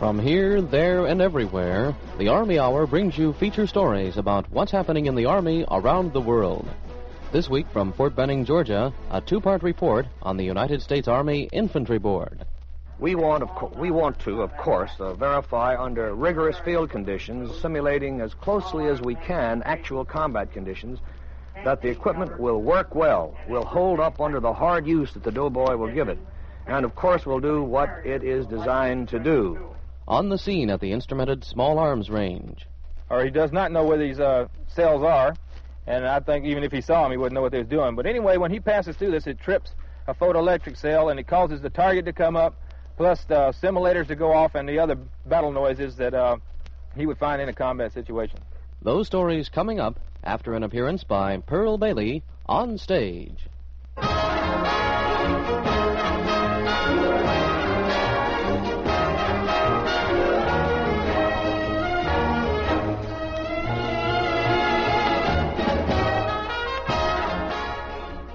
From here, there, and everywhere, the Army Hour brings you feature stories about what's happening in the Army around the world. This week from Fort Benning, Georgia, a two-part report on the United States Army Infantry Board. We want to, of course, verify under rigorous field conditions, simulating as closely as we can actual combat conditions, that the equipment will work well, will hold up under the hard use that the doughboy will give it, and, of course, will do what it is designed to do. On the scene at the instrumented small arms range. Or he does not know where these cells are, and I think even if he saw them, he wouldn't know what they was doing. But anyway, when he passes through this, it trips a photoelectric cell, and it causes the target to come up, plus the simulators to go off and the other battle noises that he would find in a combat situation. Those stories coming up after an appearance by Pearl Bailey on stage.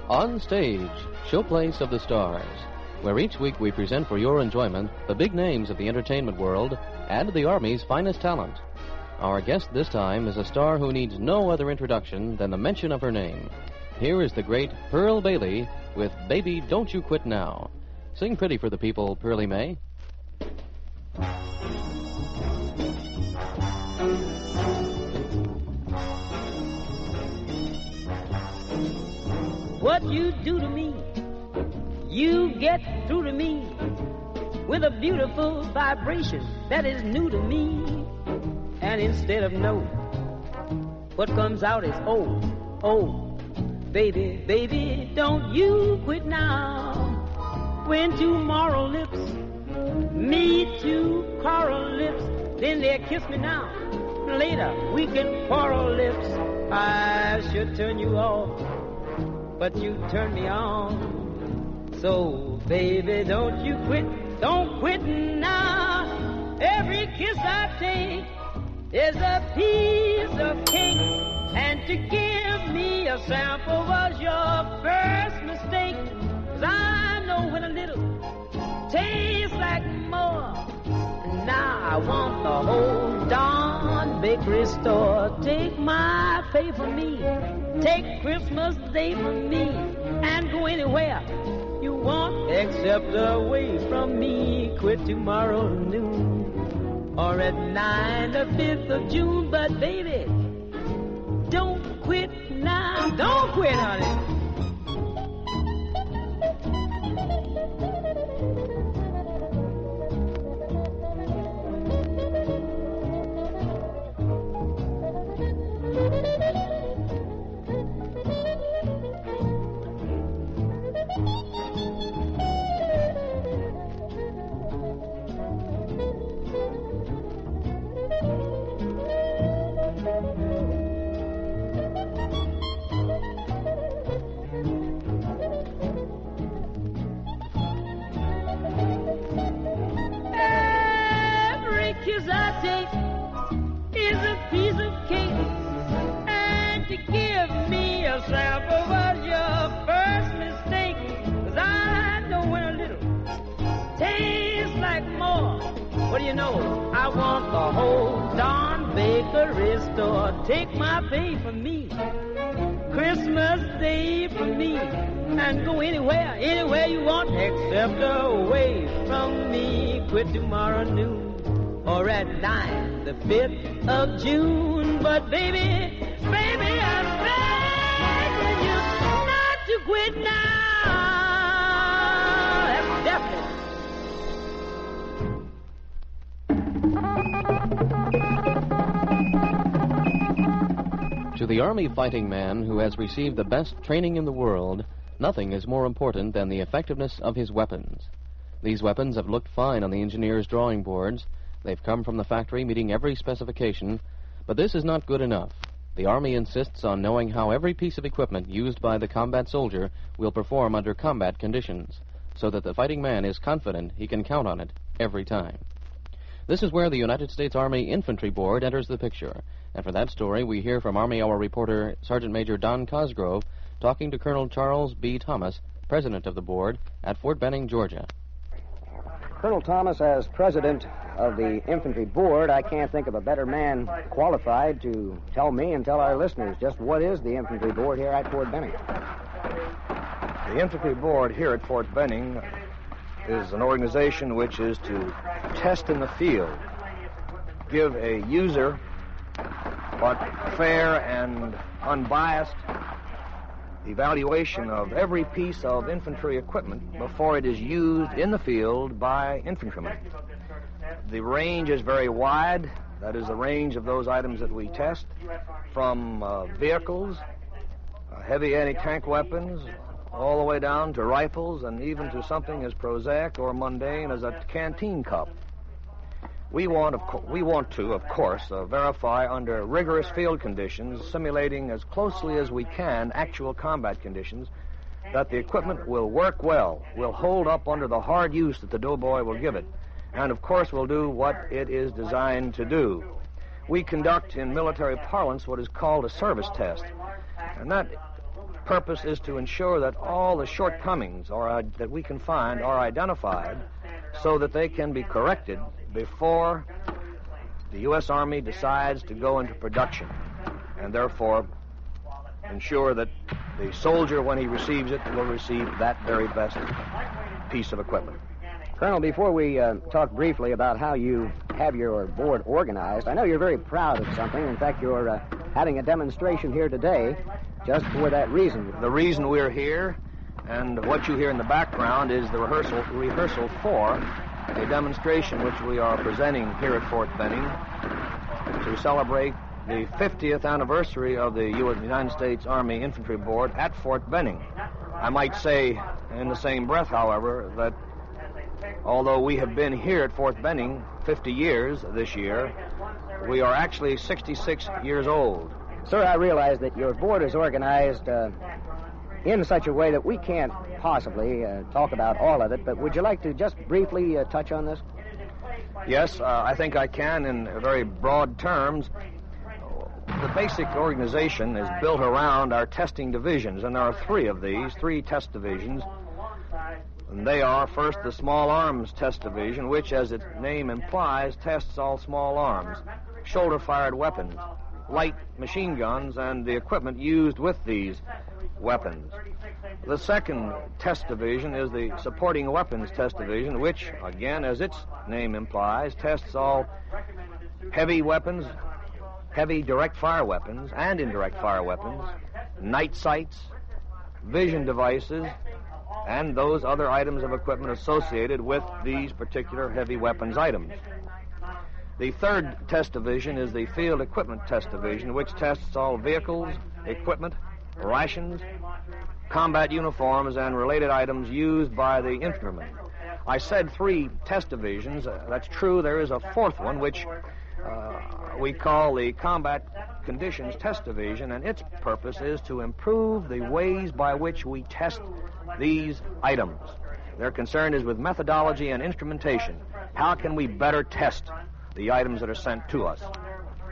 On Stage, Showplace of the Stars, where each week we present for your enjoyment the big names of the entertainment world and the Army's finest talent. Our guest this time is a star who needs no other introduction than the mention of her name. Here is the great Pearl Bailey with Baby Don't You Quit Now. Sing pretty for the people, Pearlie May. What you do to me, you get through to me with a beautiful vibration that is new to me. And instead of no, what comes out is oh, oh. Baby, baby, don't you quit now. When tomorrow lips meet two coral lips, then they'll kiss me now. Later we can quarrel lips. I should turn you off, but you turn me on. So, baby, don't you quit, don't quit now. Every kiss I take is a piece of cake. And to give me a sample was your first mistake. 'Cause I know when a little tastes like more. Now I want the whole darn bakery store. Take my pay for me. Take Christmas Day for me, and go anywhere you want, except away from me. Quit tomorrow noon, or at 9 the 5th of June. But baby, don't quit now. Don't quit, honey. Take my pay for me, Christmas Day for me, and go anywhere, anywhere you want, except away from me. Quit tomorrow noon, or at 9 the 5th of June. But baby, baby, I'm begging you not to quit now. That's definite. To the Army fighting man who has received the best training in the world, nothing is more important than the effectiveness of his weapons. These weapons have looked fine on the engineers' drawing boards. They've come from the factory meeting every specification, but this is not good enough. The Army insists on knowing how every piece of equipment used by the combat soldier will perform under combat conditions, so that the fighting man is confident he can count on it every time. This is where the United States Army Infantry Board enters the picture. And for that story, we hear from Army Hour reporter Sergeant Major Don Cosgrove talking to Colonel Charles B. Thomas, president of the board, at Fort Benning, Georgia. Colonel Thomas, as president of the Infantry Board, I can't think of a better man qualified to tell me and tell our listeners just what is the Infantry Board here at Fort Benning. The Infantry Board here at Fort Benning is an organization which is to test in the field, give a user but fair and unbiased evaluation of every piece of infantry equipment before it is used in the field by infantrymen. The range is very wide. That is the range of those items that we test, from vehicles, heavy anti-tank weapons, all the way down to rifles and even to something as prosaic or mundane as a canteen cup. We want to, of course, verify under rigorous field conditions, simulating as closely as we can actual combat conditions, that the equipment will work well, will hold up under the hard use that the doughboy will give it, and, of course, will do what it is designed to do. We conduct, in military parlance, what is called a service test, and that purpose is to ensure that all the shortcomings that we can find are identified so that they can be corrected before the U.S. Army decides to go into production, and therefore ensure that the soldier, when he receives it, will receive that very best piece of equipment. Colonel, before we talk briefly about how you have your board organized, I know you're very proud of something. In fact, you're having a demonstration here today just for that reason. The reason we're here, and what you hear in the background, is the rehearsal for a demonstration which we are presenting here at Fort Benning to celebrate the 50th anniversary of the United States Army Infantry Board at Fort Benning. I might say in the same breath, however, that although we have been here at Fort Benning 50 years this year, we are actually 66 years old. Sir, I realize that your board is organized in such a way that we can't possibly talk about all of it, but would you like to just briefly touch on this? Yes, I think I can in very broad terms. The basic organization is built around our testing divisions, and there are three test divisions. And they are, first, the Small Arms Test Division, which, as its name implies, tests all small arms, shoulder-fired weapons, light machine guns, and the equipment used with these weapons. The second test division is the Supporting Weapons Test Division, which, again, as its name implies, tests all heavy weapons, heavy direct-fire weapons and indirect-fire weapons, night sights, vision devices, and those other items of equipment associated with these particular heavy weapons items. The third test division is the Field Equipment Test Division, which tests all vehicles, equipment, rations, combat uniforms, and related items used by the infantrymen. I said three test divisions. That's true. There is a fourth one, which we call the Combat Conditions Test Division, and its purpose is to improve the ways by which we test these items. Their concern is with methodology and instrumentation. How can we better test the items that are sent to us?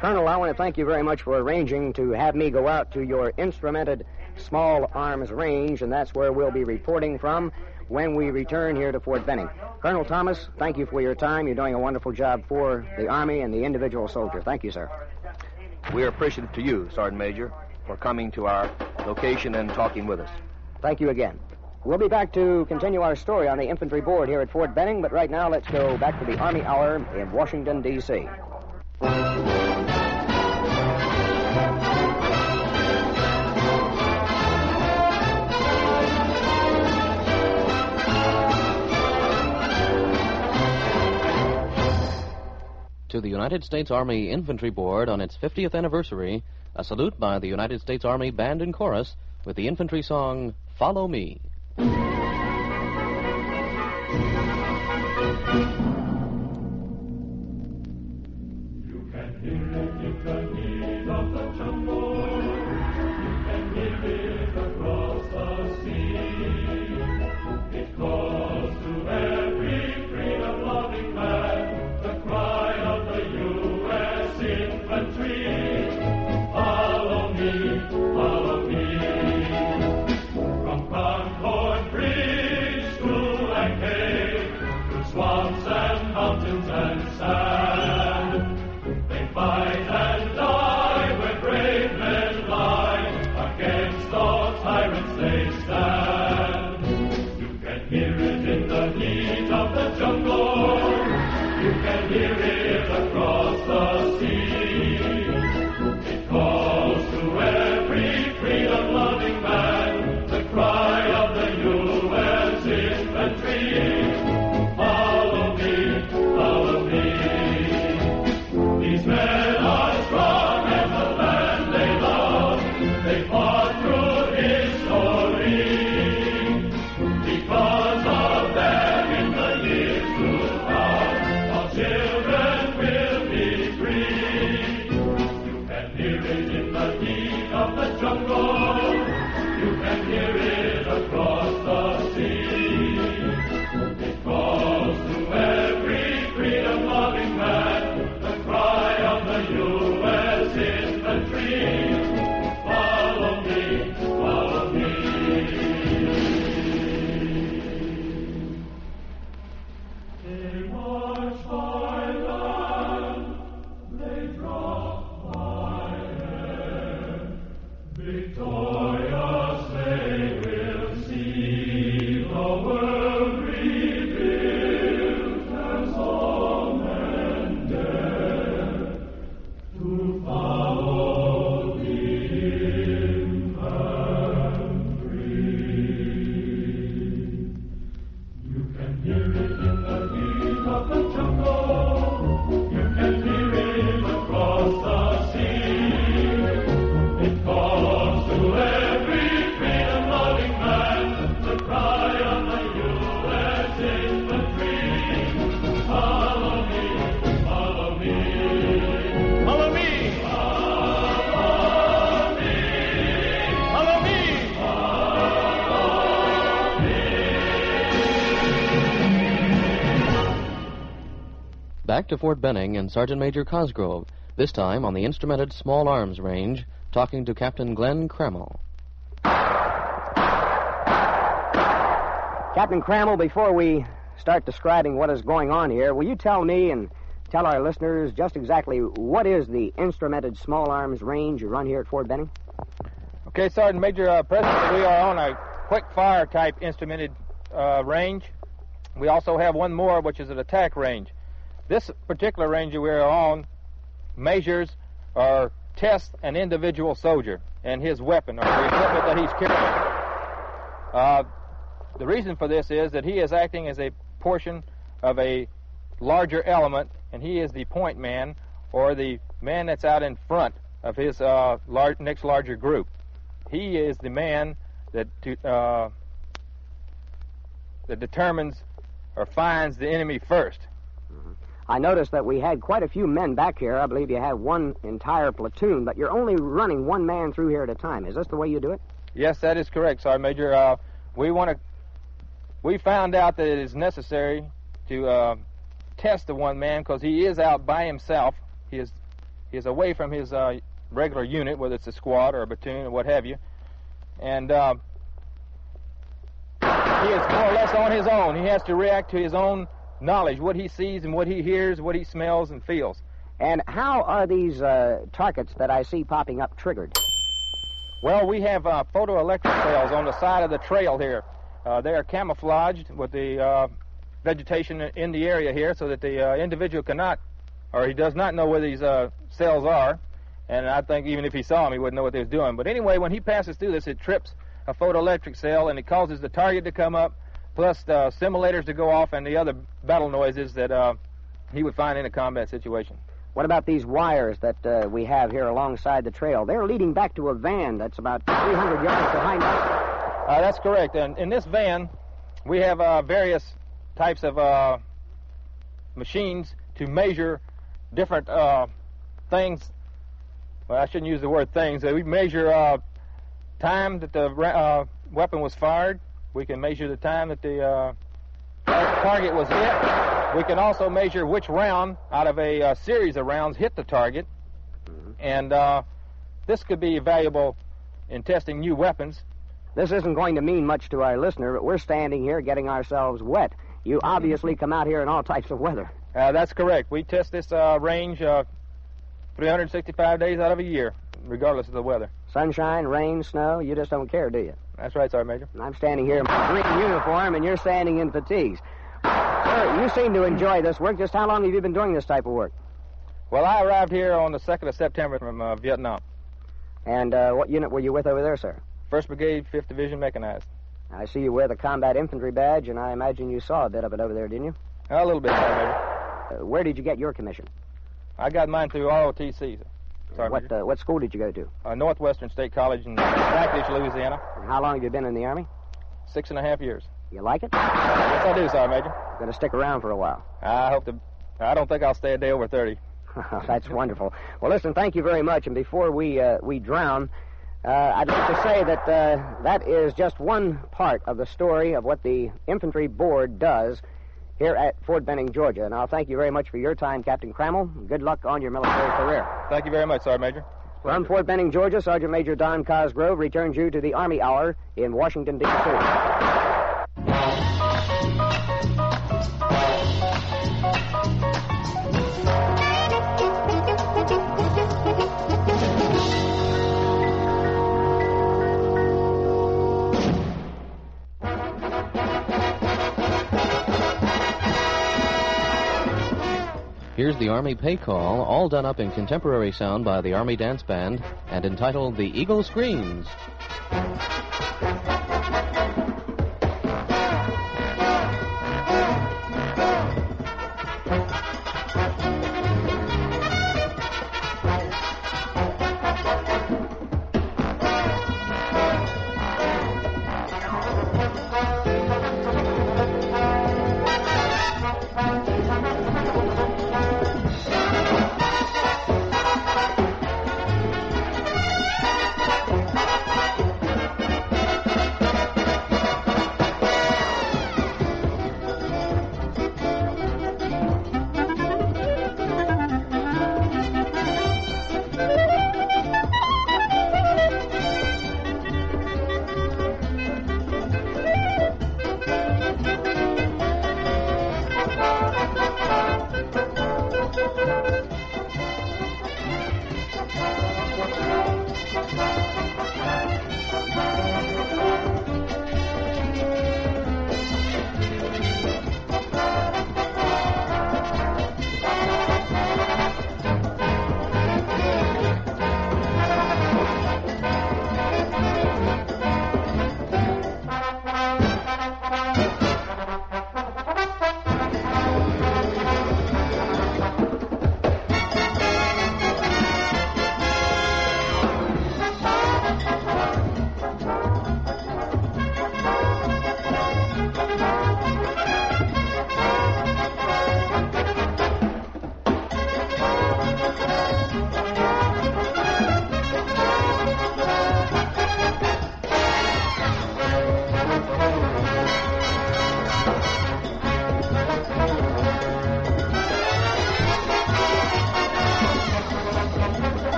Colonel, I want to thank you very much for arranging to have me go out to your instrumented small arms range, and that's where we'll be reporting from when we return here to Fort Benning. Colonel Thomas, thank you for your time. You're doing a wonderful job for the Army and the individual soldier. Thank you, sir. We are appreciative to you, Sergeant Major, for coming to our location and talking with us. Thank you again. We'll be back to continue our story on the Infantry Board here at Fort Benning, but right now let's go back to the Army Hour in Washington, D.C. To the United States Army Infantry Board on its 50th anniversary, a salute by the United States Army Band and Chorus with the infantry song, Follow Me. Follow me, from Concord Bridge. Back to Fort Benning and Sergeant Major Cosgrove, this time on the instrumented small arms range, talking to Captain Glenn Crammell. Captain Crammell, before we start describing what is going on here, will you tell me and tell our listeners just exactly what is the instrumented small arms range you run here at Fort Benning? Okay, Sergeant Major, presently we are on a quick-fire type instrumented range. We also have one more, which is an attack range. This particular range that we're on measures or tests an individual soldier and his weapon or the equipment that he's carrying. The reason for this is that he is acting as a portion of a larger element, and he is the point man or the man that's out in front of his next larger group. He is the man that determines or finds the enemy first. I noticed that we had quite a few men back here. I believe you have one entire platoon, but you're only running one man through here at a time. Is this the way you do it? Yes, that is correct, Sergeant Major. We found out that it is necessary to test the one man because he is out by himself. He is away from his regular unit, whether it's a squad or a platoon or what have you. And he is more or less on his own. He has to react to his own knowledge, what he sees and what he hears, what he smells and feels. And how are these targets that I see popping up triggered? Well, we have photoelectric cells on the side of the trail here. They are camouflaged with the vegetation in the area here so that the individual cannot, or he does not know where these cells are. And I think even if he saw them, he wouldn't know what they was doing. But anyway, when he passes through this, it trips a photoelectric cell and it causes the target to come up, plus the simulators to go off and the other battle noises that he would find in a combat situation. What about these wires that we have here alongside the trail? They're leading back to a van that's about 300 yards behind us. That's correct. And in this van, we have various types of machines to measure different things. Well, I shouldn't use the word things. We measure time that the weapon was fired. We can measure the time that the target was hit. We can also measure which round out of a series of rounds hit the target. And this could be valuable in testing new weapons. This isn't going to mean much to our listener, but we're standing here getting ourselves wet. You obviously come out here in all types of weather. That's correct. We test this range 365 days out of a year, regardless of the weather. Sunshine, rain, snow, you just don't care, do you? That's right, Sergeant Major. I'm standing here in my green uniform, and you're standing in fatigues. Sir, you seem to enjoy this work. Just how long have you been doing this type of work? Well, I arrived here on the 2nd of September from Vietnam. And what unit were you with over there, sir? 1st Brigade, 5th Division, Mechanized. I see you wear the combat infantry badge, and I imagine you saw a bit of it over there, didn't you? A little bit, Sergeant Major. Where did you get your commission? I got mine through ROTC. What school did you go to? Northwestern State College in Natchitoches, Louisiana. And how long have you been in the Army? 6.5 years. You like it? Yes, I do, Sergeant Major. Going to stick around for a while. I hope to. I don't think I'll stay a day over 30. That's wonderful. Well, listen, thank you very much. And before we drown, I'd like to say that that is just one part of the story of what the Infantry Board does here at Fort Benning, Georgia. And I'll thank you very much for your time, Captain Crammell. Good luck on your military career. Thank you very much, Sergeant Major. From Fort Benning, Georgia, Sergeant Major Don Cosgrove returns you to the Army Hour in Washington, D.C. Here's the Army Pay Call, all done up in contemporary sound by the Army Dance Band and entitled The Eagle Screams.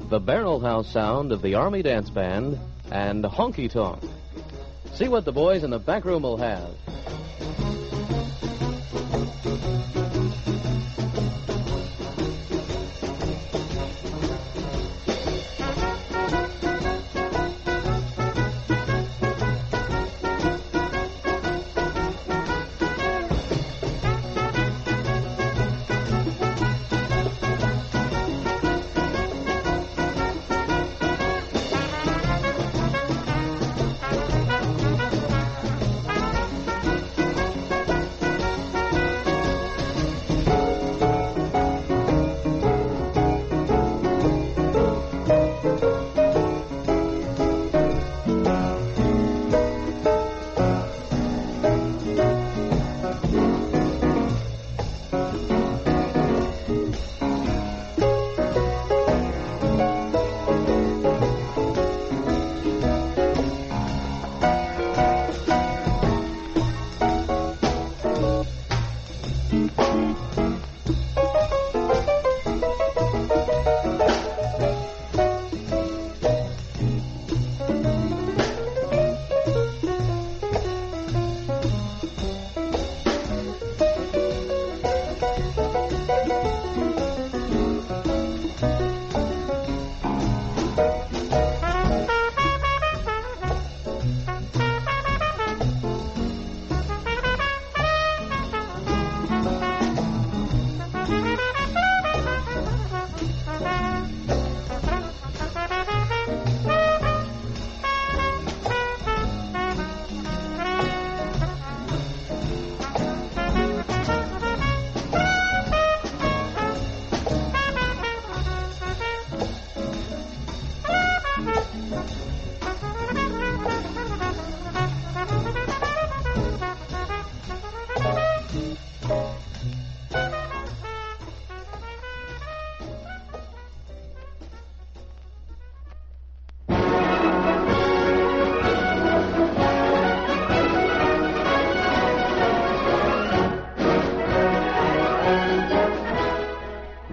The barrel house sound of the Army Dance Band and Honky Tonk. See what the boys in the back room will have.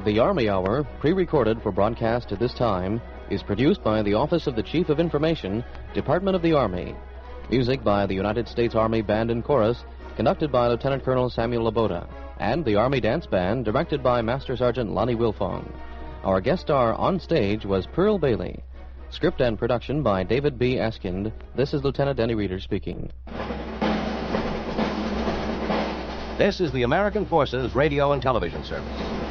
The Army Hour, pre-recorded for broadcast at this time, is produced by the Office of the Chief of Information, Department of the Army. Music by the United States Army Band and Chorus, conducted by Lieutenant Colonel Samuel Laboda, and the Army Dance Band, directed by Master Sergeant Lonnie Wilfong. Our guest star on stage was Pearl Bailey. Script and production by David B. Eskind. This is Lieutenant Denny Reeder speaking. This is the American Forces Radio and Television Service.